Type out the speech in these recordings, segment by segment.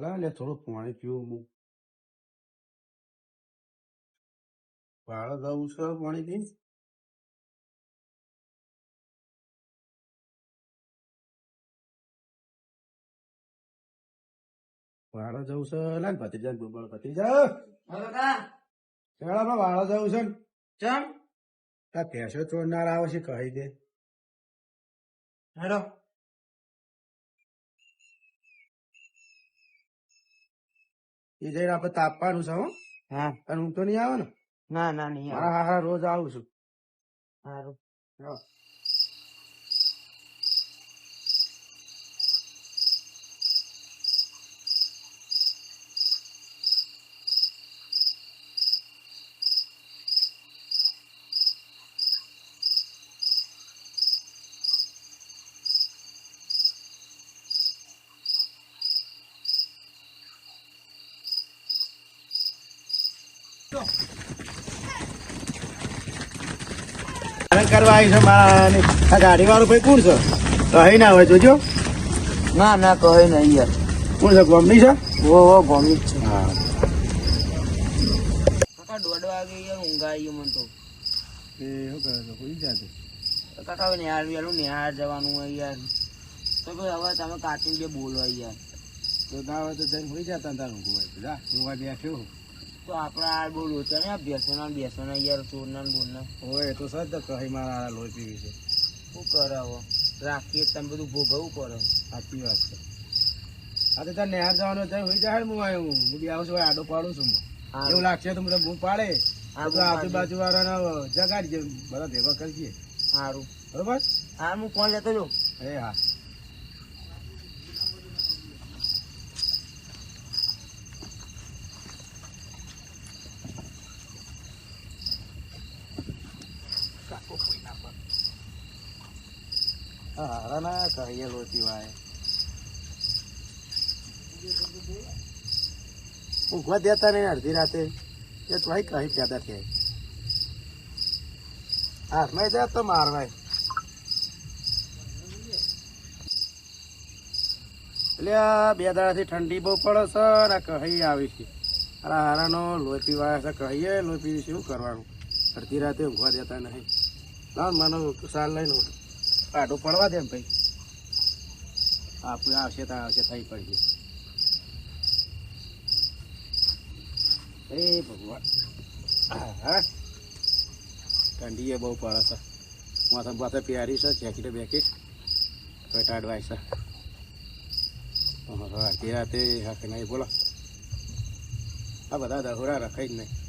લા લે થોડું પાણી પીવું હું વાળ જવું છે પાણી પી વાળ જવું છે લા ભતીજા બોબળ ભતીજા શેડામાં વાળ જવું છે ચમ આ ભેંસો ચોરનાર આવે છે કહી દે હેડો એ જઈને આપડે તાપવાનું છે હો હા અને હું તો નહીં આવે ને ના ના નહીં આવે મારા હારા રોજ આવું છું સારું હા. કરવા આવી છે મારા આ ગાડી વાળો ભાઈ કોણ છે કહી ના હોય જોજો ના ના કહે નહીં યાર કોણ છે ગમની છે ઓ ગમી જ છે હા કાકા 1:30 વાગે યાર ઊંઘ આવી મને તો એ શું કરે છે કોઈ જાતે કાકા હવે નિહાળ વેલું નિહાળ જવાનું હોય યાર તો ભાઈ હવે તમે કાચીને બે બોલો યાર તો ના હોય તો જઈને હોઈ જતા તાર ઊંઘ જા ઊંઘવા બેઠ્યો તો આપણા આ બોલો છે ને બેસવાના યાર ચોરના ને બોરના હોય તો સદ કહી મારા લોહી પીવી છે શું કરે હવે રાખીએ તમે બધું ભોગવવું પડે સાચી વાત છે આ તો તાર નેહાર જવાનો જઈને હોઈ જાય હું આવ્યો હું બી આવું છું આડો પાડું છું એવું લાગશે તો મને બૂમ પાડે આજુબાજુ વાળાને જગાડજે બધા ભેગા કરીએ સારું બરોબર હા હું ફોન લેતો જો એ હા હારા ના કહીએ લોચી વાય ઊંઘવા દેતા નહીં અડધી રાતે એ તો ભાઈ કહી પેદા થયા હાથમાં જાય તો મારવાય એટલે આ 2 દાડાથી ઠંડી બહુ પડે છે ને કહી આવી છે અરે હારાનો લોહી પીવાય છે કહીએ લોહી પીવી શું કરવાનું અડધી રાતે ઊંઘવા દેતા નહીં લાવ મને સાલ લઈને આડો પડવા દે ભાઈ આપણે આવશે તો આવશે થઈ પડશે એ ભગવાન હા ઠંડી એ બહુ પડે છે માથા બાથા પ્યારી છે જેકેટ બેકેટ તો ટાઢવાય છે અડધી રાતે હાકે નહીં બોલો આ બધા દહોરા રખાય જ નહીં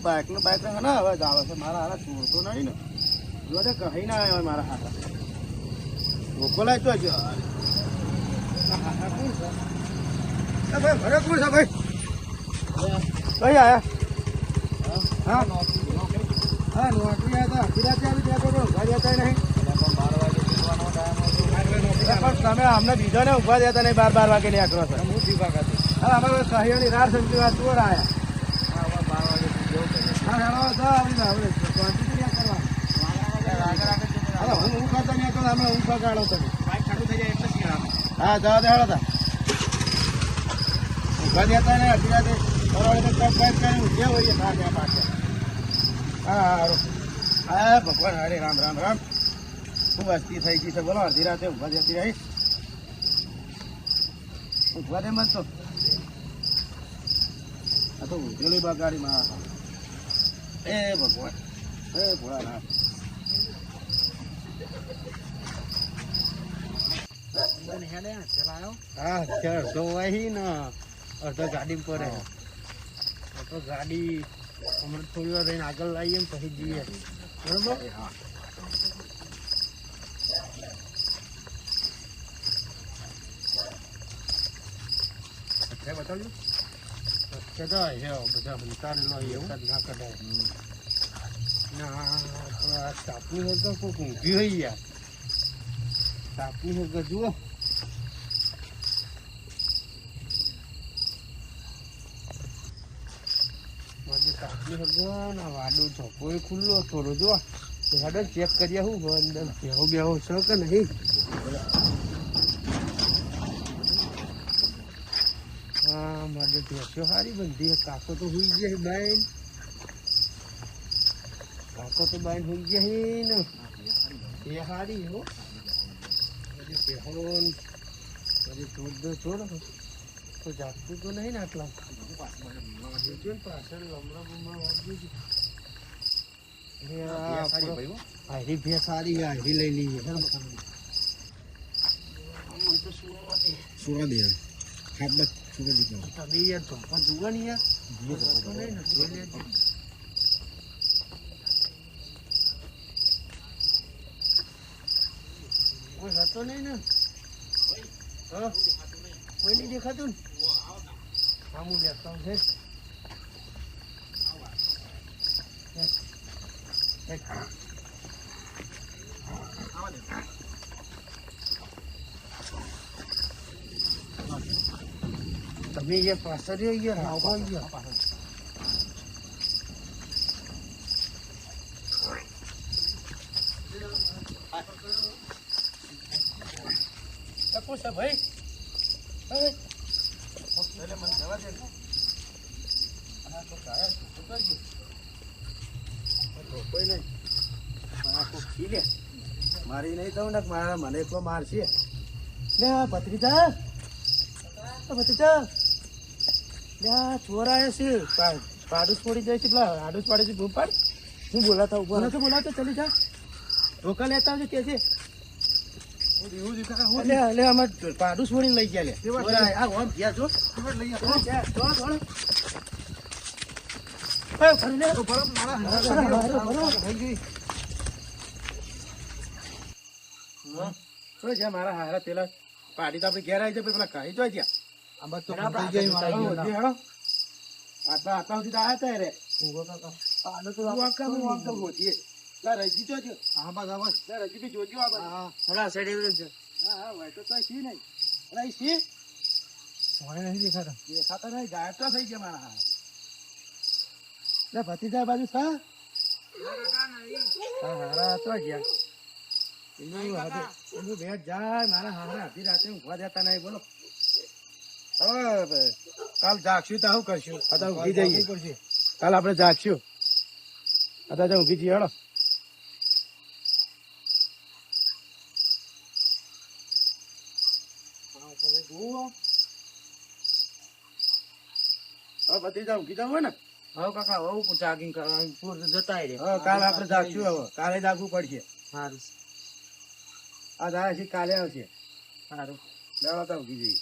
બાઇક નો ના અવાજ આવે છે મારા હારા છોડતો નહીં ને જો કહી ના આવે મારા હારા મોકલાય તો જ ભાઈ ભરે કોણ છે ભાઈ કઈ આયા હા હા નોકરી આવ્યા હતા આવી ગયા તો ઉભા જતા નહીં તમે અમને બીજા ને ઉભા જતા નહીં 12 વાગે ની આકરો છે હું દીપા ખાતે હા અમે કહીઓની રાર સમજી વાત ચોર આયા હું કરતા નહીં અમે હું પગાડો તમે હા જવા દે હેડો ઉભા દેતા ને અડધી રાતે ઉઠ્યા હોઈએ પાછા હા સારું હા ભગવાન હરે રામ રામ રામ ખૂબ વસ્તી થઈ ગઈ છે બોલો અડધી રાતે ઉભા જતી રહી ઉભા દે મત તો આ તો ઉઠેલી બગાડીમાં એ ભગવાન એ ભોળાનાથ હા ચાલ તો વહી ને અડધો ગાડી પડે તો ગાડી હમણાં થોડી વાર રહીને આગળ લાવીએ ને પછી જઈએ બરોબર બતાવજો કદાય બધા હંતાડેલો એવું ના કદાય ના તાપની વગર કોઈક ઊંઘી હોય યાર તાપની વગર જુઓ તાપની વગર ના વાડો ચોખ્ખો ખુલ્લો થોડો જો હેડો ચેક કરીએ શું અંદર બેહો બેહો છે કે નહીં હા મારે ભેંસો સારી બંધી કાકો તો હોઈ ગયા બાઈન કાકો તો બાઈન હોઈ ગયા ને એ સારી હો બધી બેહોન બધી છોડ તો જાગતું તો નહીં ને આટલા પાછળ લમણા બમણા વાગ્યું હારી ભેંસ સારી હારી લઈ લઈએ સુવા દે હાથ બસ સુવા દીધો તમે યાર ધોપા જુઓ ને યાર નહીં ને જોઈ લેજો કોઈ હતો નહીં ને હા કોઈ નહીં દેખાતું ને હા હું બેસતો છે તમે ये पासर ये रावा ये તકો છે ભાઈ એટલે મને જવા દે આ તો કાયા શું કરજો કોઈ નહીં આ કોક ખી લે મારી નહીં દઉં ને મારા મને એકલો મારશે લે ભત્રીજા ભત્રીજા લે ચોર આવ્યા છે પાડુસ પડી જાય છે પેલા આડુસ પાડે છે બૂમ પાડ હું બોલાતા ઉભો નથી બોલાતો ચલી જા રોકા લેતા આવજો કે છે એટલે અમે પાડુસ છોડીને લઈ ગયા લે આ ઓમ ગયા છો લઈ ગયા મારા હારા પેલા પાડી તો આપડે ઘેર આવી જાય પેલા કહી જોઈ ગયા આમાં તો આટલા આટલા સુધી આવ્યા હતા રે રજી જોજો હા બસ બસ રજી બી જોજો હા હા ભાઈ તો સી નહીં અરે સી નહીં દેખાતા નહીં ગાયબ તો થઈ ગયા મારા લે ભતીજા બાજુ સા હારા તો ગયા એનું ભેટ જાય મારા હારા અડધી રાતે ઊંઘવા દેતા નહીં બોલો હવે કાલ જાગશું તો શું કરશું અત્યારે ઊંઘી જઈએ કાલ આપણે જાગશું અત્યારે ઊંઘી જઈએ હેડો ભતીજા ઊંઘી જવું હોય ને હવે કાકા હવે જાગીને જતા રે હવે કાલ આપણે જાગશું હવે કાલે જાગવું પડશે સારું આ જાય છે કાલે આવશે સારું લેવા તો ઊંઘી જઈએ